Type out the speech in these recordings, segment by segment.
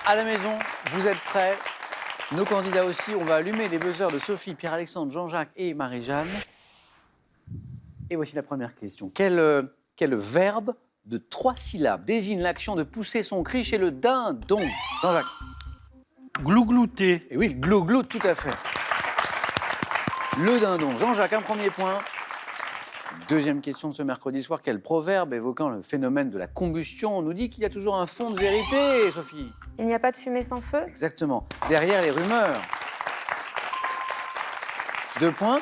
À la maison, vous êtes prêts? Nos candidats aussi, on va allumer les buzzers de Sophie, Pierre-Alexandre, Jean-Jacques et Marie-Jeanne. Et voici la première question. Quel verbe de 3 syllabes désigne l'action de pousser son cri chez le dindon? Jean-Jacques. Glouglouter. Et oui, le glou-glou, tout à fait. Le dindon. Jean-Jacques, un premier point. Deuxième question de ce mercredi soir. Quel proverbe évoquant le phénomène de la combustion nous dit qu'il y a toujours un fond de vérité, Sophie? Il n'y a pas de fumée sans feu? Exactement. Derrière les rumeurs. 2 points.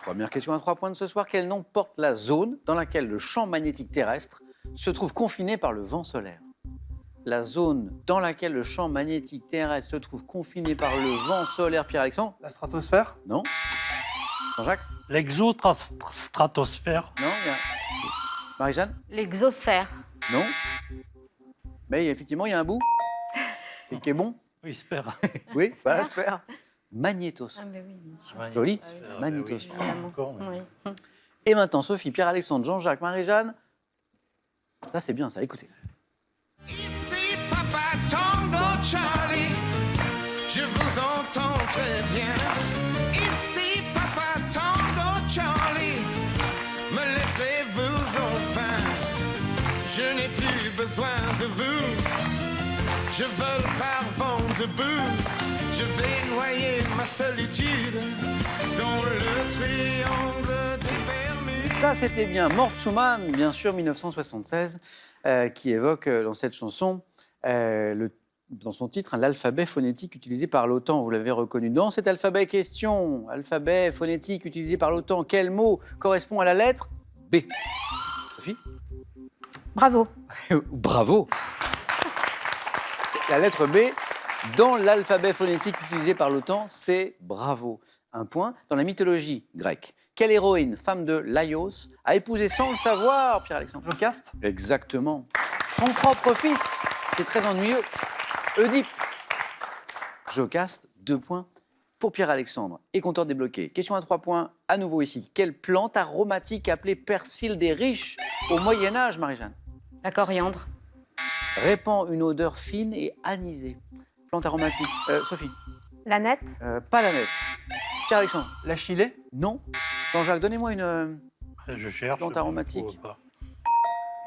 Première question à 3 points de ce soir. Quel nom porte la zone dans laquelle le champ magnétique terrestre se trouve confiné par le vent solaire? La zone dans laquelle le champ magnétique terrestre se trouve confiné par le vent solaire, Pierre-Alexandre? La stratosphère? Non. Jean-Jacques? L'exostratosphère. Non. Marie-Jeanne? L'exosphère. Non. Mais effectivement, il y a un bout qui est bon. Oui, sphère. Oui, pas la sphère. Magnétosphère. Ah, mais oui, bien sûr. Joli. Ah oui, Magnétosphère. encore, mais- Oui. Et maintenant, Sophie, Pierre-Alexandre, Jean-Jacques, Marie-Jeanne. Ça, c'est bien, ça. Écoutez. Ici Papa Tango Charlie, je vous entends très bien. Ici Papa Tango Charlie, me laissez-vous enfin. Je n'ai plus besoin de vous, je vole par vent debout. Je vais noyer ma solitude dans le triangle des Bermudes. Ça, c'était bien Mort Schumann, bien sûr, 1976, qui évoque dans cette chanson, dans son titre, l'alphabet phonétique utilisé par l'OTAN. Vous l'avez reconnu. Dans cet alphabet question, alphabet phonétique utilisé par l'OTAN, quel mot correspond à la lettre B? Sophie? Bravo. Bravo. La lettre B, dans l'alphabet phonétique utilisé par l'OTAN, c'est bravo. Un point. Dans la mythologie grecque, quelle héroïne, femme de Laios, a épousé sans le savoir, Pierre-Alexandre? Jocaste? Exactement. Son propre fils, qui est très ennuyeux, Oedipe. Jocaste, 2 points pour Pierre-Alexandre. Et compteur débloqué. Question à 3 points, à nouveau ici. Quelle plante aromatique appelée persil des riches au Moyen-Âge, Marie-Jeanne? La coriandre. Répand une odeur fine et anisée. Plante aromatique. Sophie? La nette? Pas la nette. Pierre-Alexandre? La chilée? Non. Jean-Jacques, donnez-moi une... Je cherche. Plante mais je aromatique. trouve pas.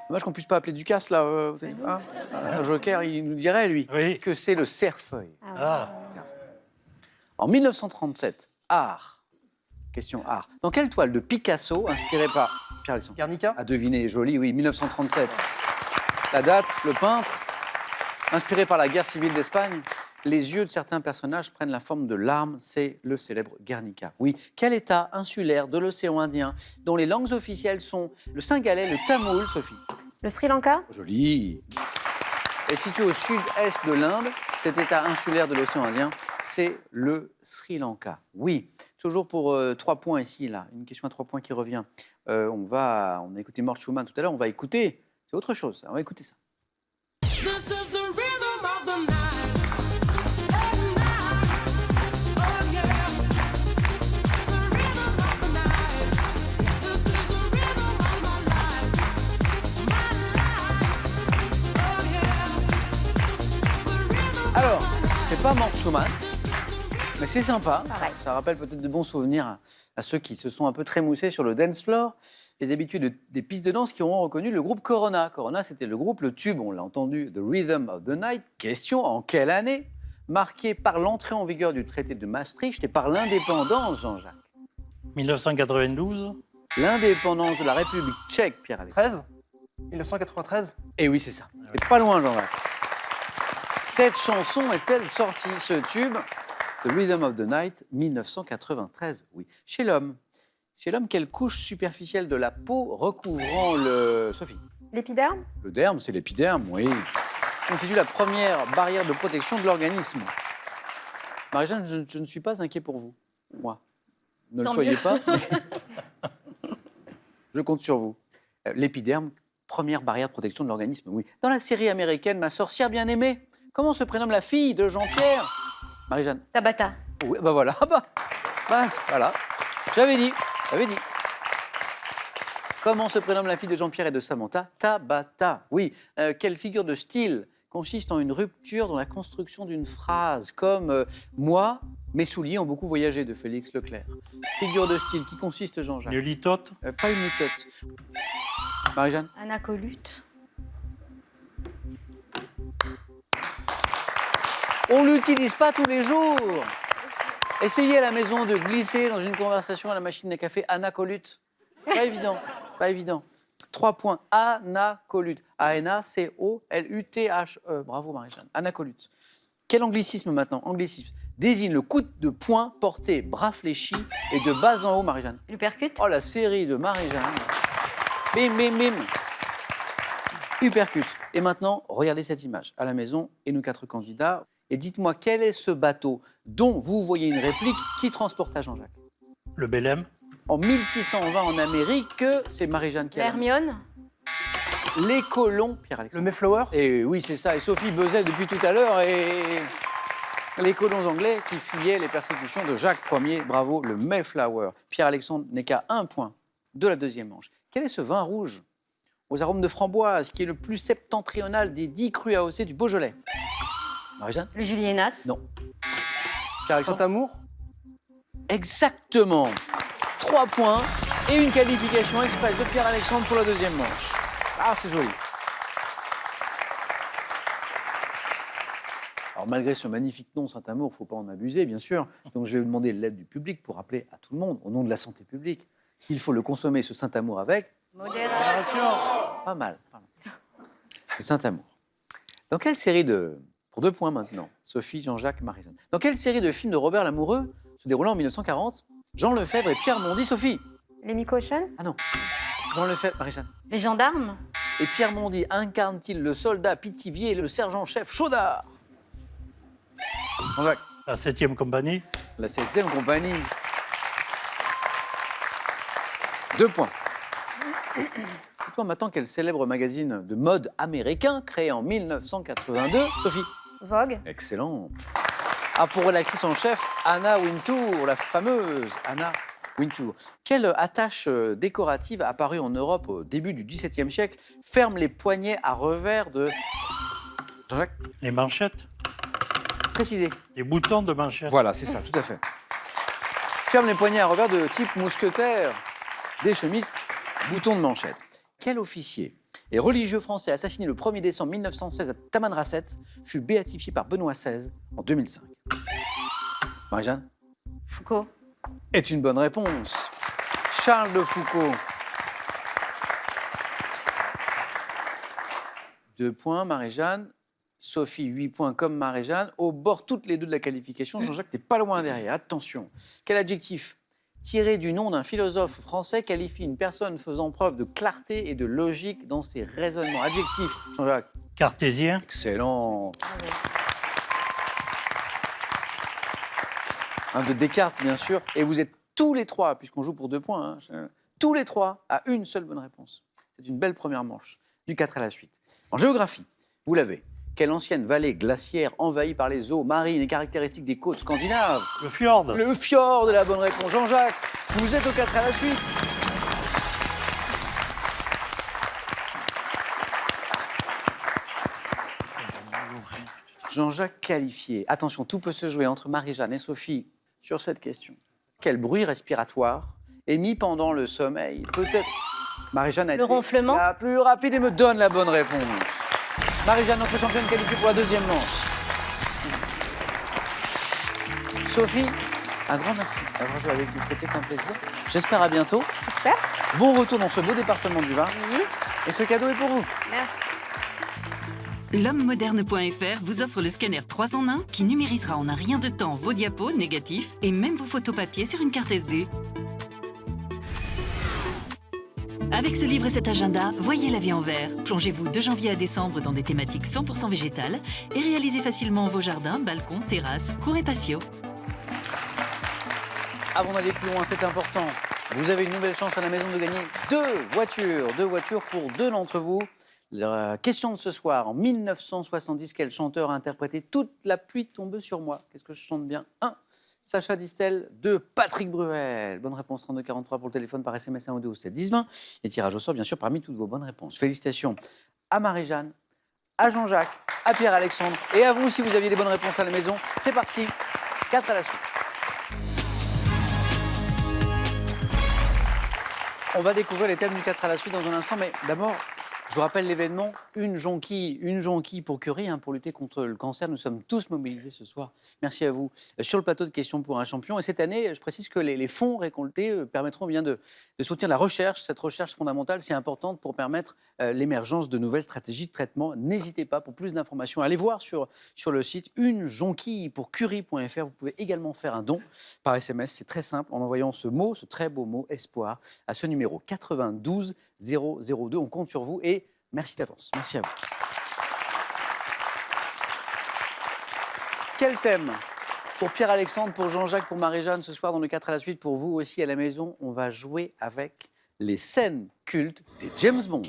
Dommage qu'on puisse pas appeler Ducasse, là. Hein un joker, il nous dirait, lui, Oui. que c'est le cerfeuil. Ah, En 1937, art. Question art. Dans quelle toile de Picasso, inspirée par Pierre-Alexandre? Guernica? À deviner, joli, oui, 1937. La date, le peintre, inspiré par la guerre civile d'Espagne. Les yeux de certains personnages prennent la forme de larmes, c'est le célèbre Guernica. Oui, quel état insulaire de l'océan Indien, dont les langues officielles sont le singalais, le tamoul, Sophie? Le Sri Lanka? Joli. Et situé au sud-est de l'Inde, cet état insulaire de l'océan Indien, c'est le Sri Lanka. Oui, toujours pour 3 points ici, là. Une question à 3 points qui revient. On a écouté Mort Schumann tout à l'heure, on va écouter, c'est autre chose, on va écouter ça. This is the rhythm of the night. Every night. Oh yeah. The rhythm of the night. This is the rhythm of my life. My life. Oh yeah. The rhythm Alors, c'est pas Mort Schumann, mais c'est sympa. Pareil. Ça rappelle peut-être de bons souvenirs à ceux qui se sont un peu trémoussés sur le dance floor. Les habitués des pistes de danse qui auront reconnu le groupe Corona. Corona, c'était le groupe, le tube, on l'a entendu, The Rhythm of the Night. Question, en quelle année? Marquée par l'entrée en vigueur du traité de Maastricht et par l'indépendance, Jean-Jacques. 1992. L'indépendance de la République tchèque, Pierre-Alexandre. 13? 1993? Eh oui, c'est ça. C'est pas loin, Jean-Jacques. Cette chanson est-elle sortie, ce tube, The Rhythm of the Night, 1993? Oui. Chez l'homme, quelle couche superficielle de la peau recouvrant le... Sophie? L'épiderme? Le derme, c'est l'épiderme, oui. Constitue la première barrière de protection de l'organisme. Marie-Jeanne, je ne suis pas inquiet pour vous. Moi. Ne le Tant soyez mieux. pas. Mais je compte sur vous. L'épiderme, première barrière de protection de l'organisme, oui. Dans la série américaine Ma sorcière bien-aimée, comment se prénomme la fille de Jean-Pierre? Marie-Jeanne? Tabata. Oui, bah voilà. Voilà. J'avais dit. Comment se prénomme la fille de Jean-Pierre et de Samantha? Tabata. Oui. Quelle figure de style consiste en une rupture dans la construction d'une phrase, comme moi, mes souliers ont beaucoup voyagé de Félix Leclerc. Figure de style qui consiste, Jean-Jacques. Une litote. Pas une litote. Marie-Jeanne? Anacolute. On l'utilise pas tous les jours. Essayez à la maison de glisser dans une conversation à la machine à café anacolute. Pas évident, pas évident. 3 points. Anacolute. A-N-A-C-O-L-U-T-H-E. Bravo Marie-Jeanne. Anacolute. Quel anglicisme maintenant? Anglicisme. Désigne le coup de poing porté, bras fléchis et de bas en haut, Marie-Jeanne. L'upercute. Oh, la série de Marie-Jeanne. Bim, bim, bim. Uppercut. Et maintenant, regardez cette image à la maison et nous 4 candidats. Et dites-moi, quel est ce bateau dont vous voyez une réplique qui transporta Jean-Jacques? Le Belém. En 1620 en Amérique, c'est Marie-Jeanne qui a la main. L'Hermione. Les colons, Le Pierre-Alexandre. Mayflower? Et oui, c'est ça. Et Sophie buzzait depuis tout à l'heure. Et les colons anglais qui fuyaient les persécutions de Jacques Ier. Bravo, le Mayflower. Pierre-Alexandre n'est qu'à 1 point de la deuxième manche. Quel est ce vin rouge aux arômes de framboise qui est le plus septentrional des 10 crus AOC du Beaujolais? Marie-Jeanne? Le Julienas. Non. Pierre-Alexandre? Saint-Amour? Exactement. 3 points et une qualification express de Pierre-Alexandre pour la deuxième manche. Ah, c'est joli. Alors, malgré ce magnifique nom, Saint-Amour, il ne faut pas en abuser, bien sûr. Donc, je vais vous demander l'aide du public pour rappeler à tout le monde, au nom de la santé publique, qu'il faut le consommer, ce Saint-Amour, avec Modération. pas mal. Le Saint-Amour. Dans quelle série de... Pour 2 points maintenant, Sophie, Jean-Jacques, Marie-Jeanne. Dans quelle série de films de Robert Lamoureux, se déroulant en 1940, Jean Lefebvre et Pierre Mondy, Sophie? Les Mikochen? Ah non. Jean Lefebvre, Marie-Jeanne. Les gendarmes. Et Pierre Mondy incarne-t-il le soldat Pithiviers et le sergent-chef Chaudard? Jean-Jacques. La 7e compagnie. La 7e compagnie. 2 points. Dites-moi maintenant quel célèbre magazine de mode américain créé en 1982, Sophie? Vogue? Excellent. Ah, pour l'actrice en chef, Anna Wintour, la fameuse Anna Wintour. Quelle attache décorative apparue en Europe au début du XVIIe siècle ferme les poignets à revers de... Jean-Jacques? Les manchettes. Précisez. Les boutons de manchettes. Voilà, c'est ça, tout à fait. Ferme les poignets à revers de type mousquetaire, des chemises, boutons de manchette. Quel officier et religieux français assassiné le 1er décembre 1916 à Tamanrasset fut béatifié par Benoît XVI en 2005? Marie-Jeanne? Foucault. Est une bonne réponse. Charles de Foucault. 2 points, Marie-Jeanne. Sophie, 8 points comme Marie-Jeanne. Au bord toutes les deux de la qualification. Jean-Jacques, t'es pas loin derrière. Attention. Quel adjectif tiré du nom d'un philosophe français qualifie une personne faisant preuve de clarté et de logique dans ses raisonnements? Adjectif, Jean-Jacques. Cartésien. Excellent. De Descartes, bien sûr. Et vous êtes tous les 3, puisqu'on joue pour 2 points, hein, tous les 3 à une seule bonne réponse. C'est une belle première manche. Du 4 à la suite. En géographie, vous l'avez. Quelle ancienne vallée glaciaire envahie par les eaux marines et caractéristique des côtes scandinaves? Le fjord. Le fjord de la bonne réponse. Jean-Jacques, vous êtes au 4 à la suite. Jean-Jacques qualifié. Attention, tout peut se jouer entre Marie-Jeanne et Sophie sur cette question. Quel bruit respiratoire émis pendant le sommeil peut-être... Marie-Jeanne a Le été ronflement. la plus rapide et me donne la bonne réponse. Marie-Jeanne, notre championne qualifiée pour la deuxième manche. Sophie, un grand merci d'avoir joué avec nous. C'était un plaisir. J'espère à bientôt. J'espère. Bon retour dans ce beau département du Var. Oui. Et ce cadeau est pour vous. Merci. L'homme-moderne.fr vous offre le scanner 3 en 1 qui numérisera en un rien de temps vos diapos, négatifs et même vos photos papier sur une carte SD. Avec ce livre et cet agenda, voyez la vie en vert. Plongez-vous de janvier à décembre dans des thématiques 100% végétales et réalisez facilement vos jardins, balcons, terrasses, cours et patios. Avant d'aller plus loin, c'est important. Vous avez une nouvelle chance à la maison de gagner 2 voitures. 2 voitures pour 2 d'entre vous. La question de ce soir, en 1970, quel chanteur a interprété Toute la pluie tombe sur moi? Qu'est-ce que je chante bien? 1. Sacha Distel. 2. Patrick Bruel. Bonne réponse 3243 pour le téléphone par SMS 1 ou 2 ou 7 10 20. Et tirage au sort, bien sûr, parmi toutes vos bonnes réponses. Félicitations à Marie-Jeanne, à Jean-Jacques, à Pierre-Alexandre et à vous si vous aviez des bonnes réponses à la maison. C'est parti, 4 à la suite. On va découvrir les thèmes du 4 à la suite dans un instant, mais d'abord, je vous rappelle l'événement, une jonquille pour Curie, pour lutter contre le cancer. Nous sommes tous mobilisés ce soir. Merci à vous. Sur le plateau de questions pour un champion. Et cette année, je précise que les fonds récoltés permettront bien de soutenir la recherche, cette recherche fondamentale si importante pour permettre l'émergence de nouvelles stratégies de traitement. N'hésitez pas, pour plus d'informations, allez voir sur le site une jonquille pour Curie.fr. Vous pouvez également faire un don par SMS. C'est très simple en envoyant ce très beau mot espoir à ce numéro 92 002. On compte sur vous et merci d'avance. Merci à vous. Quel thème pour Pierre-Alexandre, pour Jean-Jacques, pour Marie-Jeanne ce soir dans le 4 à la suite? Pour vous aussi à la maison, on va jouer avec les scènes cultes des James Bond.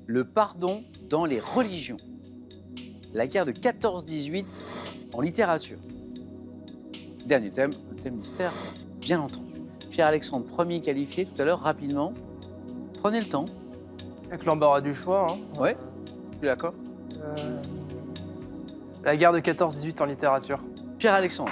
Le pardon dans les religions. La guerre de 14-18 en littérature. Dernier thème, le thème mystère, bien entendu. Pierre-Alexandre, premier qualifié tout à l'heure, rapidement. Prenez le temps. Avec l'embarras du choix. Ouais, je suis d'accord. La guerre de 14-18 en littérature. Pierre-Alexandre.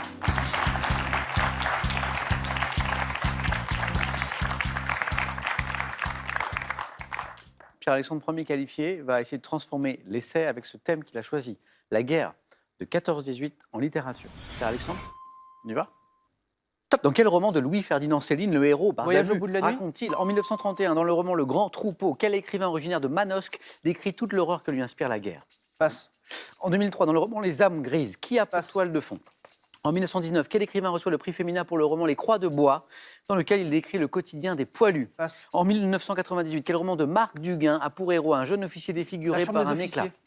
Pierre-Alexandre, premier qualifié, va essayer de transformer l'essai avec ce thème qu'il a choisi. La guerre de 14-18 en littérature. Pierre-Alexandre, on y va? Top. Dans quel roman de Louis-Ferdinand Céline, le héros Voyage au bout de la nuit raconte-t-il en 1931 dans le roman Le Grand Troupeau, quel écrivain originaire de Manosque décrit toute l'horreur que lui inspire la guerre? Passe. En 2003, dans le roman Les âmes grises, qui a pour Passe. toile de fond? En 1919, quel écrivain reçoit le prix Femina pour le roman Les Croix de bois, dans lequel il décrit le quotidien des poilus? Passe. En 1998, quel roman de Marc Duguin a pour héros un jeune officier défiguré La chambre par un des éclat? officiers.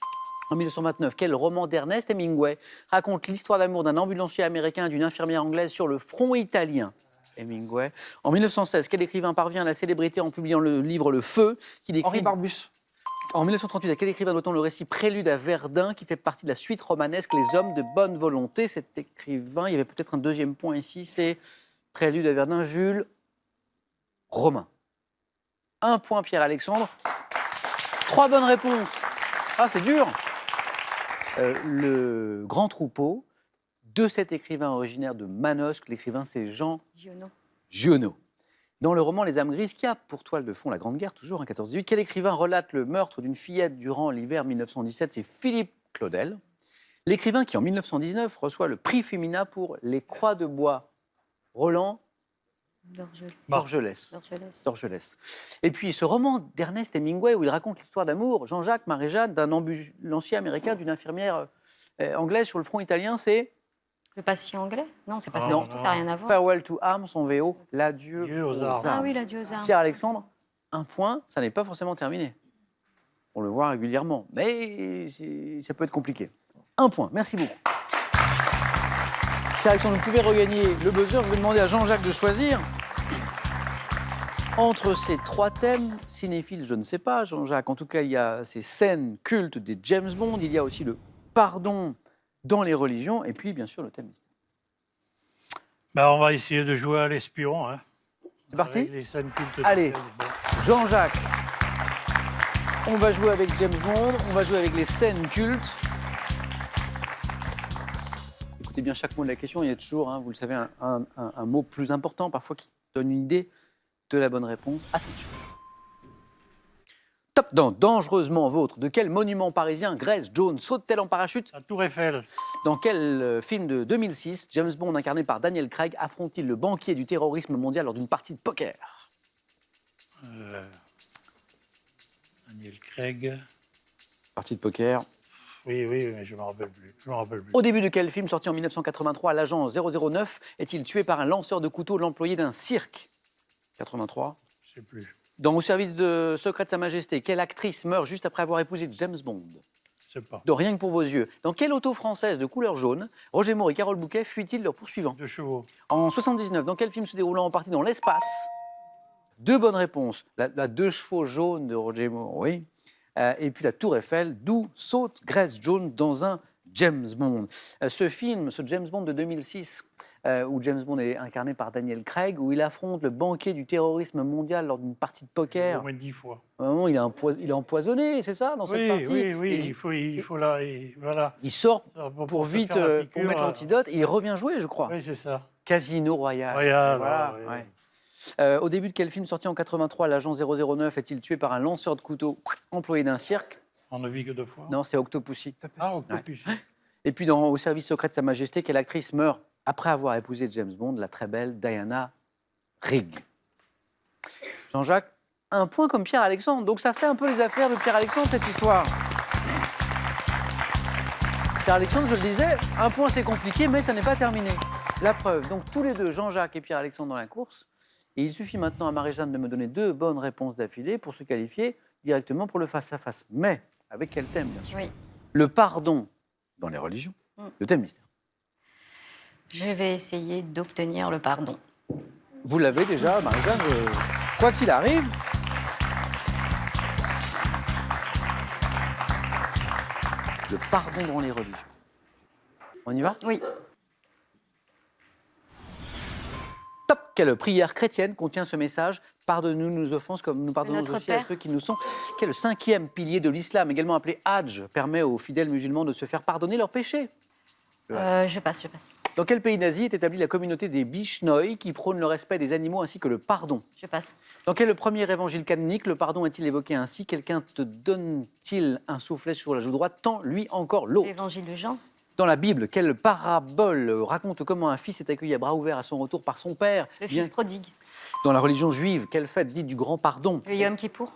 En 1929, quel roman d'Ernest Hemingway raconte l'histoire d'amour d'un ambulancier américain et d'une infirmière anglaise sur le front italien? Hemingway. En 1916, quel écrivain parvient à la célébrité en publiant le livre Le Feu qui décrit... Henri Barbus. En 1938, à quel écrivain doit-on le récit Prélude à Verdun qui fait partie de la suite romanesque Les Hommes de bonne volonté? Cet écrivain, il y avait peut-être un deuxième point ici, c'est Prélude à Verdun, Jules Romain. 1 point Pierre-Alexandre. 3 bonnes réponses. Ah, c'est dur. Le Grand Troupeau de cet écrivain originaire de Manosque. L'écrivain, c'est Jean Giono. Giono. Dans le roman Les âmes grises, qui a pour toile de fond la Grande Guerre, toujours en 14-18, quel écrivain relate le meurtre d'une fillette durant l'hiver 1917? C'est Philippe Claudel. L'écrivain qui, en 1919, reçoit le prix Femina pour Les Croix de bois. Roland Dorgelès. Dorgelès. Et puis ce roman d'Ernest Hemingway où il raconte l'histoire d'amour, Jean-Jacques, Marie-Jeanne, d'un ambulancier américain, d'une infirmière anglaise sur le front italien, c'est Le patient anglais? Non, c'est pas ça. Non. Ça n'a rien à voir. Farewell to Arms, en VO, l'adieu Adieu aux aux armes. Ah oui, l'adieu aux armes. Pierre-Alexandre, 1 point, ça n'est pas forcément terminé. On le voit régulièrement, mais ça peut être compliqué. 1 point, merci beaucoup. Pierre-Alexandre, vous pouvez regagner le buzzer. Je vais demander à Jean-Jacques de choisir. Entre ces 3 thèmes, cinéphiles, je ne sais pas, Jean-Jacques. En tout cas, il y a ces scènes cultes des James Bond. Il y a aussi le pardon dans les religions. Et puis, bien sûr, le thème mystère. Ben, on va essayer de jouer à l'espion. Hein, C'est parti? avec les scènes cultes. de Allez. James Bond. Jean-Jacques, on va jouer avec James Bond, on va jouer avec les scènes cultes. Écoutez bien chaque mot de la question, il y a toujours, vous le savez, un mot plus important, parfois qui donne une idée de la bonne réponse. Attention. Top dans Dangereusement Vôtre. De quel monument parisien Grace Jones saute-t-elle en parachute? La Tour Eiffel. Dans quel film de 2006 James Bond, incarné par Daniel Craig, affronte-t-il le banquier du terrorisme mondial lors d'une partie de poker? Daniel Craig. Partie de poker. Oui, mais je ne me rappelle plus. Au début de quel film sorti en 1983, l'agent 009 est-il tué par un lanceur de couteau, l'employé d'un cirque? 83. Je ne sais plus. Dans Au service de secret de Sa Majesté, quelle actrice meurt juste après avoir épousé James Bond? Je ne sais pas. De Rien que pour vos yeux. Dans quelle auto française de couleur jaune Roger Moore et Carole Bouquet fuient-ils leurs poursuivants? 2 chevaux. En 79, dans quel film se déroulant en partie dans l'espace? 2 bonnes réponses. La 2 chevaux jaunes de Roger Moore, oui. Et puis la Tour Eiffel, d'où saute Grace Jones dans un James Bond. Ce film, ce James Bond de 2006, où James Bond est incarné par Daniel Craig, où il affronte le banquier du terrorisme mondial lors d'une partie de Au poker. moins 10 fois. À un moment, il est empoisonné, c'est ça, dans cette Oui, partie. oui, Et il faut là, voilà. il sort Ça, pour se vite, faire la pour piqûre, mettre l'antidote, et il revient jouer, je crois. Oui, c'est ça. Casino Royale. Royale, Voilà, ouais. ouais. Au début de quel film sorti en 83, l'agent 009 est-il tué par un lanceur de couteau employé d'un cirque? On ne vit que 2 fois. Non, c'est Octopussy. Ah, Octopus. Et puis, au service secret de Sa Majesté, quelle actrice meurt après avoir épousé James Bond, la très belle Diana Rigg? Jean-Jacques, un point comme Pierre-Alexandre. Donc, ça fait un peu les affaires de Pierre-Alexandre, cette histoire. Pierre-Alexandre, je le disais, un point c'est compliqué, mais ça n'est pas terminé. La preuve, donc tous les deux, Jean-Jacques et Pierre-Alexandre dans la course. Et il suffit maintenant à Marie-Jeanne de me donner 2 bonnes réponses d'affilée pour se qualifier directement pour le face-à-face. Mais avec quel thème, bien sûr? Oui. Le pardon dans les religions, le thème mystère. Je vais essayer d'obtenir le pardon. Vous l'avez déjà, Marie-Jeanne, quoi qu'il arrive. Le pardon dans les religions. On y va? Oui. Top! Quelle prière chrétienne contient ce message? Pardonne-nous nos offenses comme nous pardonnons Notre aussi à Père. ceux qui nous sont. Quel est le 5e pilier de l'islam, également appelé Hajj, permet aux fidèles musulmans de se faire pardonner leurs péchés? Je passe. Dans quel pays nazi est établie la communauté des Bishnoi qui prône le respect des animaux ainsi que le pardon? Je passe. Dans quel premier évangile canonique le pardon est-il évoqué ainsi? Quelqu'un te donne-t-il un soufflet sur la joue droite, tant lui encore l'autre? L'évangile de Jean. Dans la Bible, quelle parabole raconte comment un fils est accueilli à bras ouverts à son retour par son père? Le Bien- fils prodigue. Dans la religion juive, quelle fête dite du grand pardon? Le Yom Kippour.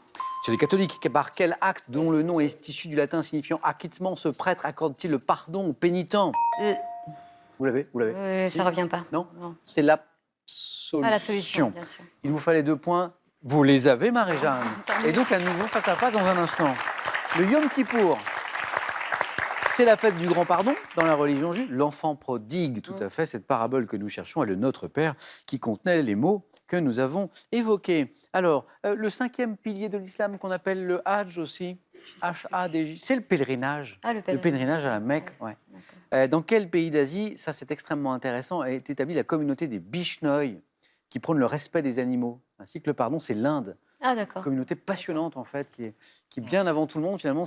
Chez les catholiques, par quel acte dont le nom est issu du latin signifiant acquittement, ce prêtre accorde-t-il le pardon aux pénitents? Vous l'avez? Ça revient pas. Non. Non. C'est l'absolution. Ah, la solution, bien sûr. Il vous fallait 2 points. Vous les avez, Marie-Jeanne. Et donc, à nouveau, face à face dans un instant. Le Yom Kippour, c'est la fête du grand pardon dans la religion juive. L'enfant prodigue, tout à fait, cette parabole que nous cherchons est le Notre Père qui contenait les mots que nous avons évoqués. Alors, le 5e pilier de l'islam qu'on appelle le Hajj aussi, H-A-D-J, c'est le pèlerinage. Ah, le Le pèlerinage. pèlerinage à la Mecque, ouais. Dans quel pays d'Asie, ça c'est extrêmement intéressant, est établie la communauté des Bishnoi qui prônent le respect des animaux, ainsi que le pardon? C'est l'Inde. Ah, d'accord. Communauté passionnante en fait, qui bien avant tout le monde finalement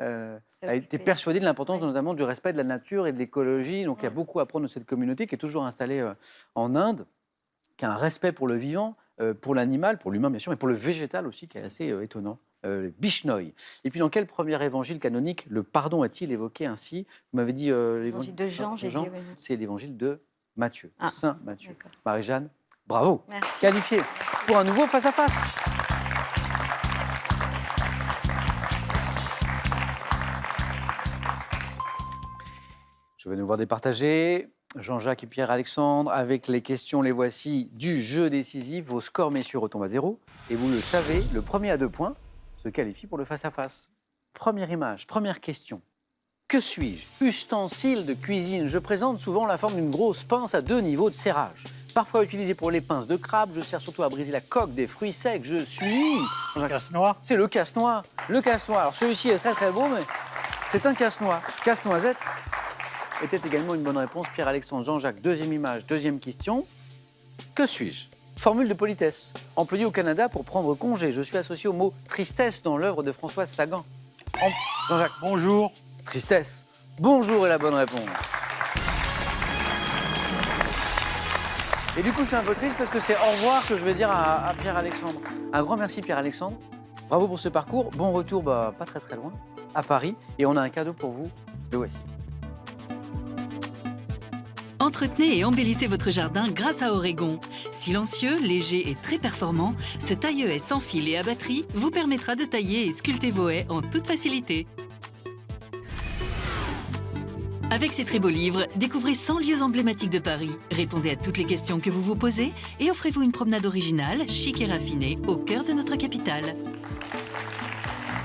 a été persuadée de l'importance notamment du respect de la nature et de l'écologie. Donc il y a beaucoup à apprendre de cette communauté qui est toujours installée en Inde, qui a un respect pour le vivant, pour l'animal, pour l'humain bien sûr, mais pour le végétal aussi, qui est assez étonnant. Les Bishnoi. Et puis dans quel premier évangile canonique le pardon est-il évoqué ainsi? Vous m'avez dit L'évangile de Jean, j'ai dit. Oui. c'est l'évangile de Matthieu, Ah, Saint Matthieu. d'accord. Marie-Jeanne, bravo. Merci. Qualifié pour un nouveau face-à-face. Je vais nous voir départager Jean-Jacques et Pierre-Alexandre avec les questions, les voici, du jeu décisif. Vos scores, messieurs, retombent à 0. Et vous le savez, le premier à 2 points se qualifie pour le face-à-face. Première image, première question. Que suis-je? Ustensile de cuisine. Je présente souvent la forme d'une grosse pince à 2 niveaux de serrage. Parfois utilisé pour les pinces de crabe, je sers surtout à briser la coque des fruits secs. Je suis... Casse-noix. C'est le casse-noix. Le casse-noix. Alors celui-ci est très très beau, mais c'est un casse-noix. Casse-noisette était également une bonne réponse. Pierre-Alexandre, Jean-Jacques, deuxième image, deuxième question. Que suis-je? Formule de politesse. Employé au Canada pour prendre congé. Je suis associé au mot tristesse dans l'œuvre de Françoise Sagan. Jean-Jacques, Bonjour. tristesse. Bonjour est la bonne réponse. Et du coup, je suis un peu triste parce que c'est au revoir que je vais dire à Pierre-Alexandre. Un grand merci, Pierre-Alexandre. Bravo pour ce parcours. Bon retour, pas très très loin, à Paris. Et on a un cadeau pour vous. Le voici. Entretenez et embellissez votre jardin grâce à Oregon. Silencieux, léger et très performant, ce taille-haie sans fil et à batterie vous permettra de tailler et sculpter vos haies en toute facilité. Avec ces très beaux livres, découvrez 100 lieux emblématiques de Paris. Répondez à toutes les questions que vous vous posez et offrez-vous une promenade originale, chic et raffinée, au cœur de notre capitale.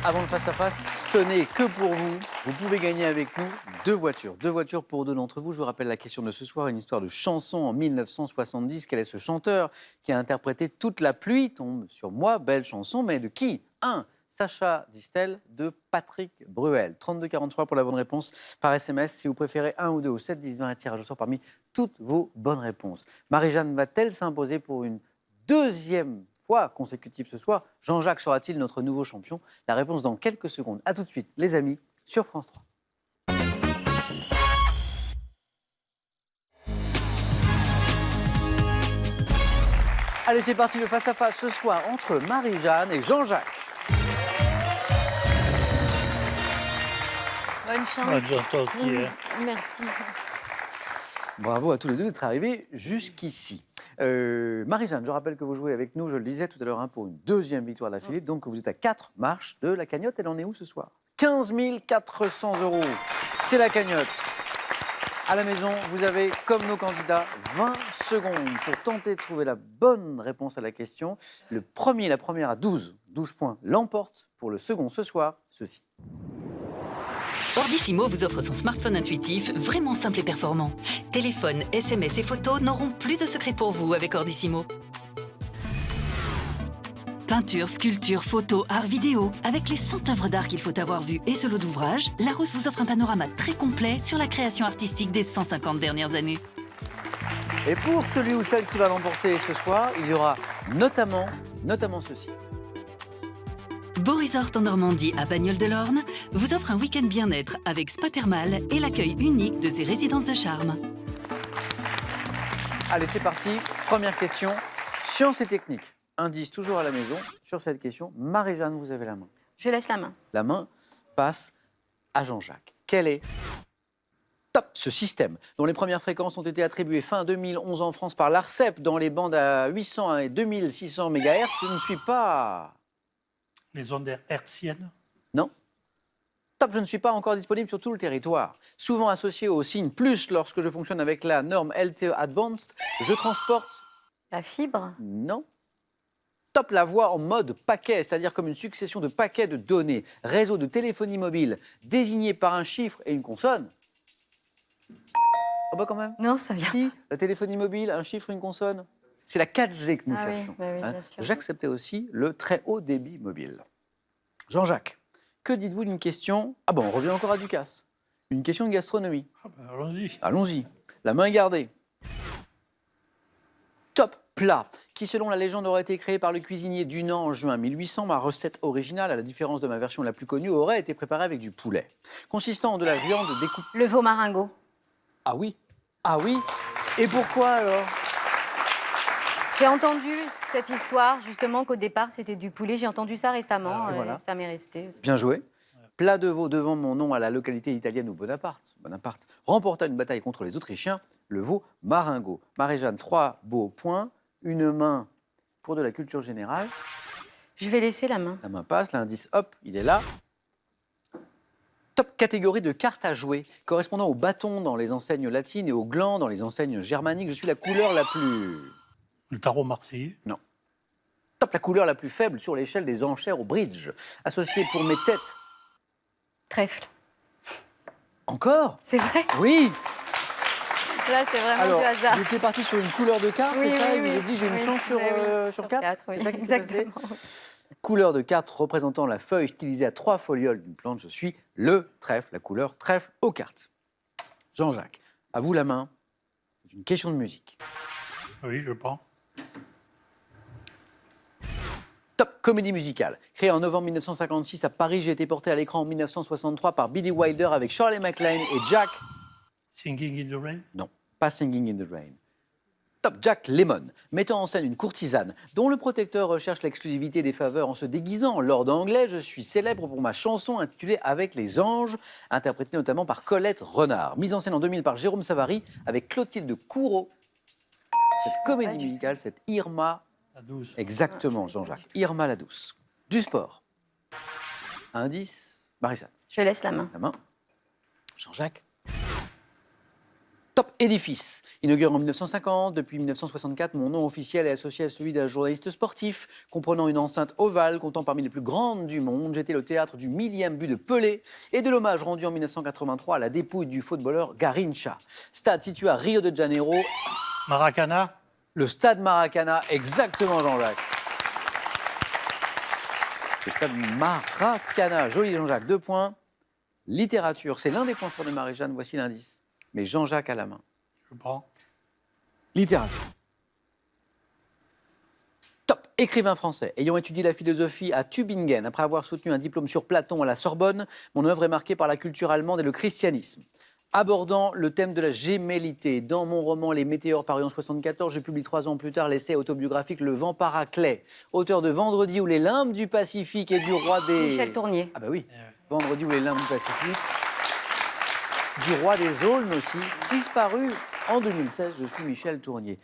Avant le face-à-face, ce n'est que pour vous. Vous pouvez gagner avec nous 2 voitures. 2 voitures pour 2 d'entre vous. Je vous rappelle la question de ce soir, une histoire de chanson en 1970. Quel est ce chanteur qui a interprété Toute la pluie tombe sur moi? Belle chanson, mais de qui? 1. Sacha Distel de Patrick Bruel. 3243 pour la bonne réponse par SMS. Si vous préférez 1 ou 2 ou 7, 10, 20, un tirage au sort parmi toutes vos bonnes réponses. Marie-Jeanne va-t-elle s'imposer pour une deuxième fois consécutive ce soir? Jean-Jacques sera-t-il notre nouveau champion? La réponse dans quelques secondes. A tout de suite, les amis, sur France 3. Allez, c'est parti, le face-à-face ce soir entre Marie-Jeanne et Jean-Jacques. Bonne chance. Bonne chance, toi aussi, hein. Merci. Bravo à tous les deux d'être arrivés jusqu'ici. Marie-Jeanne, je rappelle que vous jouez avec nous, je le disais tout à l'heure, hein, pour une deuxième victoire d'affilée. Donc vous êtes à 4 marches de la cagnotte. Elle en est où ce soir? 15 400 €. C'est la cagnotte. À la maison, vous avez, comme nos candidats, 20 secondes pour tenter de trouver la bonne réponse à la question. Le premier, la première à 12 points l'emporte. Pour le second ce soir, ceci. Ordissimo vous offre son smartphone intuitif, vraiment simple et performant. Téléphone, SMS et photos n'auront plus de secret pour vous avec Ordissimo. Peinture, sculpture, photo, art vidéo. Avec les 100 œuvres d'art qu'il faut avoir vues et ce lot d'ouvrages, Larousse vous offre un panorama très complet sur la création artistique des 150 dernières années. Et pour celui ou celle qui va l'emporter ce soir, il y aura notamment ceci. Beau Resort en Normandie à Bagnoles-de-l'Orne vous offre un week-end bien-être avec spa thermal et l'accueil unique de ses résidences de charme. Allez, c'est parti. Première question, sciences et techniques. Indice toujours à la maison sur cette question. Marie-Jeanne, vous avez la main. Je laisse la main. La main passe à Jean-Jacques. Quel est top ce système dont les premières fréquences ont été attribuées fin 2011 en France par l'ARCEP dans les bandes à 800 et 2600 MHz? Je ne suis pas... Les ondes hertziennes. Non. Top, je ne suis pas encore disponible sur tout le territoire. Souvent associé au signe plus lorsque je fonctionne avec la norme LTE Advanced, je transporte... La fibre. Non. Top, la voix en mode paquet, c'est-à-dire comme une succession de paquets de données. Réseau de téléphonie mobile, désigné par un chiffre et une consonne. Oh bah quand même. Non, ça vient. Si, la téléphonie mobile, un chiffre, une consonne. C'est la 4G que nous Ah oui, cherchons. bah oui, hein. bien sûr. J'acceptais aussi le très haut débit mobile. Jean-Jacques, que dites-vous d'une question... Ah bon, on revient encore à Ducasse. Une question de gastronomie. Ah ben, allons-y. Allons-y. La main est gardée. Top plat, qui selon la légende aurait été créé par le cuisinier Dunant en juin 1800. Ma recette originale, à la différence de ma version la plus connue, aurait été préparée avec du poulet. Consistant en de la viande découpée... Le veau maringot. Ah oui. Ah oui. Et pourquoi alors? J'ai entendu cette histoire, justement, qu'au départ, c'était du poulet. J'ai entendu ça récemment. Et voilà. Ça m'est resté. Bien joué. Plat de veau devant mon nom à la localité italienne où Bonaparte remporta une bataille contre les Autrichiens, le veau maringot. Marie-Jeanne, 3 beaux points, une main pour de la culture générale. Je vais laisser la main. La main passe, l'indice, hop, il est là. Top catégorie de cartes à jouer, correspondant au bâton dans les enseignes latines et au gland dans les enseignes germaniques. Je suis la couleur la plus... Le tarot marseillais. Non. Top la couleur la plus faible sur l'échelle des enchères au bridge, associée pour mes têtes. Trèfle. Encore? C'est vrai. Oui. Là, c'est vraiment Alors, du hasard. vous étiez parti sur une couleur de carte, Oui, c'est ça? oui, Et vous oui. avez dit, j'ai une Oui, chance sur, oui, sur 4? oui. C'est ça qui s'est passé? Exactement. Couleur de carte représentant la feuille stylisée à 3 folioles d'une plante. Je suis le trèfle, la couleur trèfle aux cartes. Jean-Jacques, à vous la main. C'est une question de musique. Oui, je prends. Top comédie musicale. Créée en novembre 1956 à Paris, j'ai été porté à l'écran en 1963 par Billy Wilder avec Shirley MacLaine et Jack... Singing in the Rain. Non, pas Singing in the Rain. Top Jack Lemmon, mettant en scène une courtisane dont le protecteur recherche l'exclusivité des faveurs en se déguisant en lord anglais. Je suis célèbre pour ma chanson intitulée Avec les anges, interprétée notamment par Colette Renard. Mise en scène en 2000 par Jérôme Savary avec Clotilde Courreau. Cette comédie musicale, cette Irma... La douce. Exactement, Jean-Jacques. Irma la douce. Du sport. Indice, Marie-Jeanne. Je laisse la main. La main. Jean-Jacques. Top édifice. Inauguré en 1950, depuis 1964, mon nom officiel est associé à celui d'un journaliste sportif, comprenant une enceinte ovale, comptant parmi les plus grandes du monde. J'étais le théâtre du 1000e but de Pelé et de l'hommage rendu en 1983 à la dépouille du footballeur Garrincha. Stade situé à Rio de Janeiro. Maracana. Le stade Maracana, exactement Jean-Jacques. Le stade Maracana. Joli Jean-Jacques, 2 points. Littérature, c'est l'un des points forts de Marie-Jeanne, voici l'indice. Mais Jean-Jacques à la main. Je prends. Littérature. Top. Écrivain français. Ayant étudié la philosophie à Tübingen, après avoir soutenu un diplôme sur Platon à la Sorbonne, mon œuvre est marquée par la culture allemande et le christianisme. Abordant le thème de la gémellité, dans mon roman Les Météores paru en 1974, je publie 3 ans plus tard l'essai autobiographique Le Vent Paraclet, auteur de Vendredi ou les limbes du Pacifique et du Roi des... Michel Tournier. Ah bah oui, Vendredi ou les limbes du Pacifique, du Roi des Aulnes aussi, disparu en 2016, je suis Michel Tournier.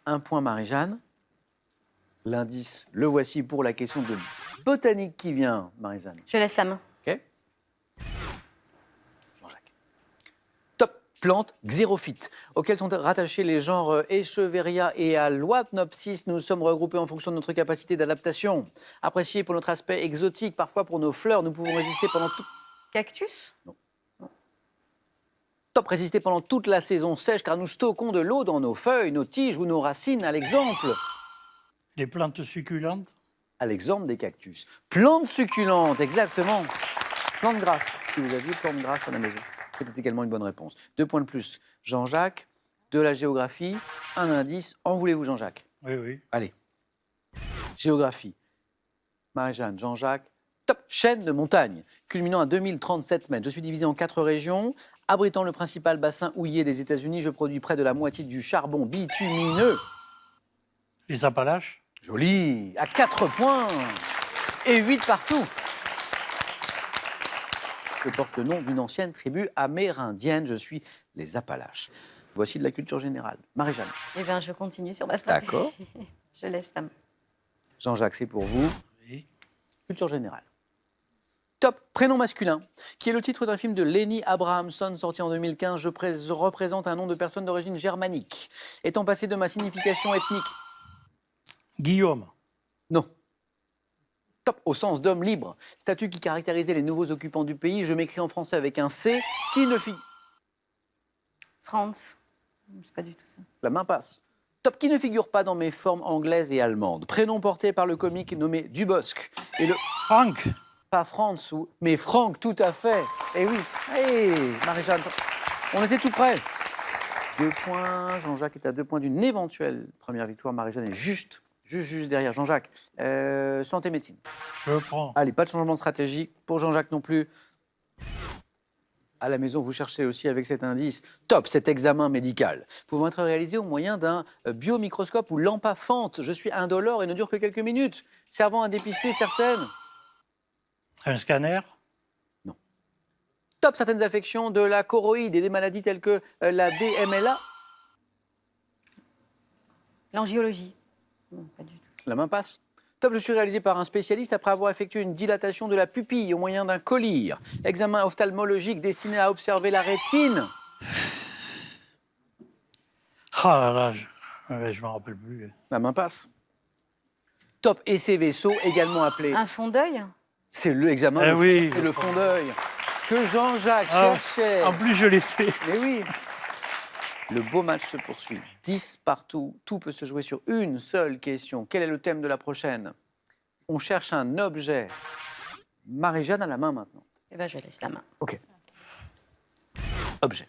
1 point Marie-Jeanne. L'indice, le voici pour la question de botanique qui vient, Marie-Jeanne. Je laisse la main. OK. Jean-Jacques. Top plante xérophyte, auxquelles sont rattachés les genres Echeveria et Aloapnopsis. Nous sommes regroupés en fonction de notre capacité d'adaptation. Appréciés pour notre aspect exotique, parfois pour nos fleurs, nous pouvons résister pendant tout... Cactus? Top résister pendant toute la saison sèche, car nous stockons de l'eau dans nos feuilles, nos tiges ou nos racines, à l'exemple. Les plantes succulentes? À l'exemple des cactus. Plantes succulentes, exactement. Plantes grasses, si vous aviez plantes grasses à la maison. C'était également une bonne réponse. 2 points de plus. Jean-Jacques, de la géographie, un indice. En voulez-vous, Jean-Jacques? Oui, oui. Allez. Géographie. Marie-Jeanne, Jean-Jacques. Top. Chaîne de montagne, culminant à 2037 mètres. Je suis divisé en 4 régions. Abritant le principal bassin houiller des États-Unis, je produis près de la moitié du charbon bitumineux. Les Appalaches? Joli. À 4 points. Et 8 partout. Je porte le nom d'une ancienne tribu amérindienne. Je suis les Appalaches. Voici de la culture générale. Marie-Jeanne. Eh bien, je continue sur ma stratégie. D'accord. Je laisse la main. Jean-Jacques, c'est pour vous. Oui. Culture générale. Top, prénom masculin, qui est le titre d'un film de Lenny Abrahamson sorti en 2015. Je représente un nom de personne d'origine germanique, étant passé de ma signification ethnique. Guillaume? Non. Top, au sens d'homme libre, statut qui caractérisait les nouveaux occupants du pays. Je m'écris en français avec un C qui ne fit... France? C'est pas du tout ça. La main passe. Top, qui ne figure pas dans mes formes anglaises et allemandes. Prénom porté par le comique nommé Dubosc. Et le... Franck? Pas Franz, mais Franck, tout à fait. Eh oui. Hey, Marie-Jeanne, on était tout près. 2 points. Jean-Jacques est à 2 points d'une éventuelle première victoire. Marie-Jeanne est juste derrière. Jean-Jacques, santé, médecine. Je prends. Allez, pas de changement de stratégie. Pour Jean-Jacques non plus. À la maison, vous cherchez aussi avec cet indice. Top, cet examen médical pouvant être réalisé au moyen d'un biomicroscope ou lampe à fente. Je suis indolore et ne dure que quelques minutes, servant à dépister certaines... Un scanner? Top, certaines affections de la choroïde et des maladies telles que la DMLA. L'angiologie? Non, pas du tout. La main passe. Top, je suis réalisé par un spécialiste après avoir effectué une dilatation de la pupille au moyen d'un collyre. Examen ophtalmologique destiné à observer la rétine. Ah là là, je m'en rappelle plus. La main passe. Top, et ces vaisseaux, également appelés... Un fond d'œil? C'est l'examen, Eh oui, c'est le le fond. fond d'œil que Jean-Jacques Ah, cherchait. En plus, je l'ai fait. Mais oui. Le beau match se poursuit. 10 partout. Tout peut se jouer sur une seule question. Quel est le thème de la prochaine? On cherche un objet. Marie-Jeanne a la main maintenant. Eh bien, je laisse la main. OK. Objet.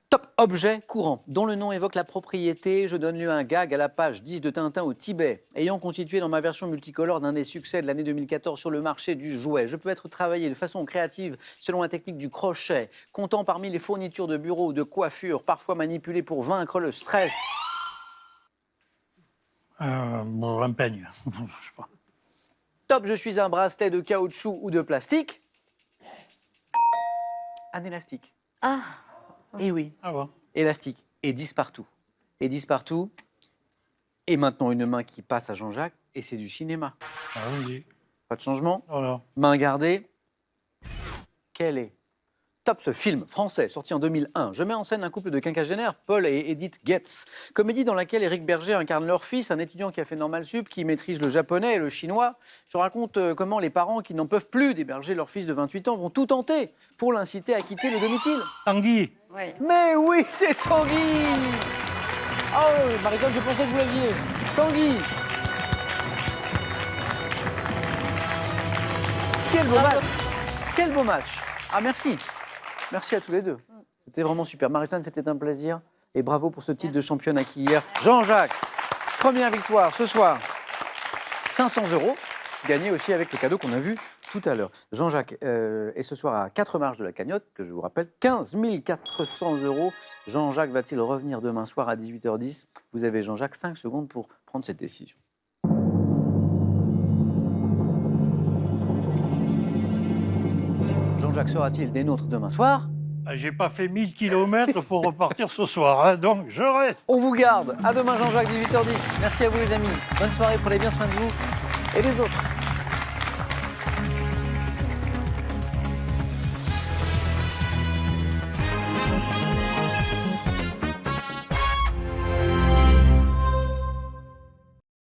Top, objet courant, dont le nom évoque la propriété. Je donne lieu à un gag à la page 10 de Tintin au Tibet, ayant constitué dans ma version multicolore d'un des succès de l'année 2014 sur le marché du jouet. Je peux être travaillé de façon créative selon la technique du crochet, comptant parmi les fournitures de bureau ou de coiffure, parfois manipulées pour vaincre le stress. Bon, un peigne. Je sais pas. Top, je suis un bracelet de caoutchouc ou de plastique. Un élastique. Ah, Eh oui. Ah bon? Élastique. Et 10 partout. Et 10 partout. Et maintenant, une main qui passe à Jean-Jacques. Et c'est du cinéma. Ah oui. Pas de changement. Oh là. Main gardée. Quel est? Top, ce film français, sorti en 2001. Je mets en scène un couple de quinquagénaires, Paul et Edith Getz. Comédie dans laquelle Éric Berger incarne leur fils, un étudiant qui a fait Normal Sup, qui maîtrise le japonais et le chinois. Je raconte comment les parents qui n'en peuvent plus d'héberger leur fils de 28 ans vont tout tenter pour l'inciter à quitter le domicile. Tanguy? oui. Mais oui, c'est Tanguy! Oh, Marie-Jeanne, je pensais que vous l'aviez. Tanguy! Quel beau match. Quel beau match. Ah, merci. Merci à tous les deux. C'était vraiment super. Marie-Antoine, c'était un plaisir. Et bravo pour ce titre de championne acquis hier. Jean-Jacques, première victoire ce soir. 500 €, gagnés aussi avec le cadeau qu'on a vu tout à l'heure. Jean-Jacques est ce soir à 4 marches de la cagnotte, que je vous rappelle, 15 400 €. Jean-Jacques va-t-il revenir demain soir à 18h10 ? Vous avez, Jean-Jacques, 5 secondes pour prendre cette décision. Jean-Jacques sera-t-il des nôtres demain soir ? Ah, j'ai pas fait 1000 km pour repartir ce soir, hein, donc je reste. On vous garde. À demain, Jean-Jacques, 18h10. Merci à vous, les amis. Bonne soirée, prenez bien soin de vous et des autres.